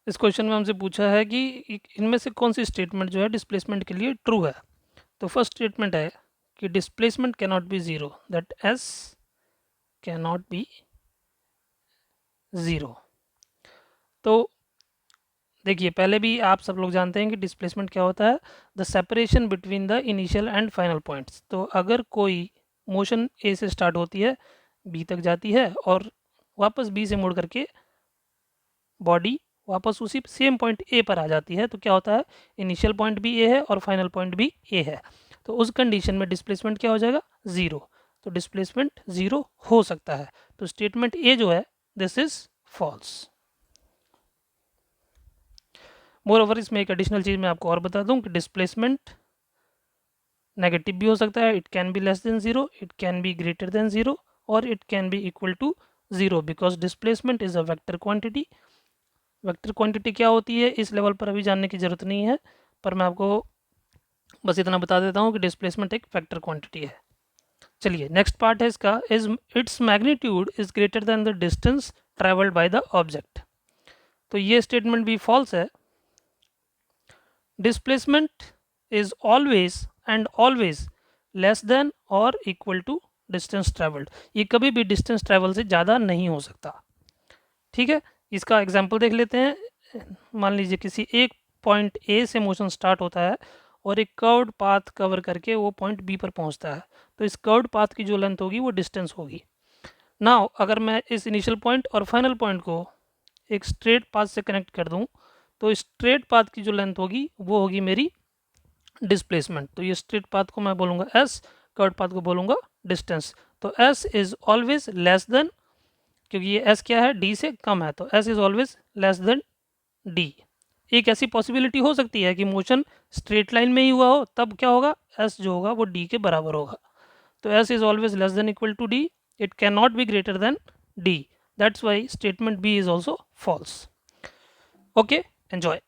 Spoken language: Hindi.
इस क्वेश्चन में हमसे पूछा है कि इनमें से कौन सी स्टेटमेंट जो है डिस्प्लेसमेंट के लिए ट्रू है। तो फर्स्ट स्टेटमेंट है कि displacement can not be zero, that S can not be zero. तो देखिए पहले भी आप सब लोग जानते हैं कि डिस्प्लेसमेंट क्या होता है, the separation between the initial and final points. तो अगर कोई मोशन ए से स्टार्ट होती है, बी तक जाती है और वापस बी से मुड़ करके बॉडी वापस उसी सेम पॉइंट ए पर आ जाती है, तो क्या होता है, इनिशियल पॉइंट भी ए है और फाइनल पॉइंट भी ए है। तो उस कंडीशन में डिस्प्लेसमेंट क्या हो जाएगा, ज़ीरो। तो डिस्प्लेसमेंट ज़ीरो हो सकता है। तो स्टेटमेंट ए जो है this is false. Moreover इसमें एक एडिशनल चीज़ मैं आपको और बता दूं कि डिस्प्लेसमेंट नेगेटिव भी हो सकता है, it can be less than zero, it can be greater than zero और it can be equal to zero, because displacement is a vector quantity. Vector quantity क्या होती है इस लेवल पर अभी जानने की ज़रूरत नहीं है, पर मैं आपको बस इतना बता देता हूँ कि डिस्प्लेसमेंट एक वेक्टर क्वांटिटी है। चलिए नेक्स्ट पार्ट है इसका, is its magnitude is greater than the distance travelled by the object. तो ये स्टेटमेंट भी फॉल्स है। Displacement is always and always less then और इक्वल टू डिस्टेंस ट्रेवल्ड। ये कभी भी डिस्टेंस ट्रेवल से ज़्यादा नहीं हो सकता। ठीक है, इसका एग्जाम्पल देख लेते हैं। मान लीजिए किसी एक पॉइंट ए से मोशन स्टार्ट होता है और एक कर्व्ड पाथ कवर करके वो पॉइंट बी पर पहुंचता है, तो इस कर्व्ड पाथ की जो लेंथ होगी वो डिस्टेंस होगी। नाउ अगर मैं इस इनिशियल पॉइंट और फाइनल पॉइंट को एक स्ट्रेट पाथ से कनेक्ट कर दूं, तो स्ट्रेट पाथ की जो लेंथ होगी वो होगी मेरी डिस्प्लेसमेंट। तो ये स्ट्रेट पाथ को मैं बोलूँगा एस, कर्व्ड पाथ को बोलूँगा डिस्टेंस। तो S is always less then, क्योंकि ये एस क्या है, डी से कम है, तो S is always less then D. एक ऐसी पॉसिबिलिटी हो सकती है कि मोशन स्ट्रेट लाइन में ही हुआ हो, तब क्या होगा, एस जो होगा वो डी के बराबर होगा। तो S is always less than equal to D, it can not be greater than D, that's why statement B is also false. Okay, enjoy.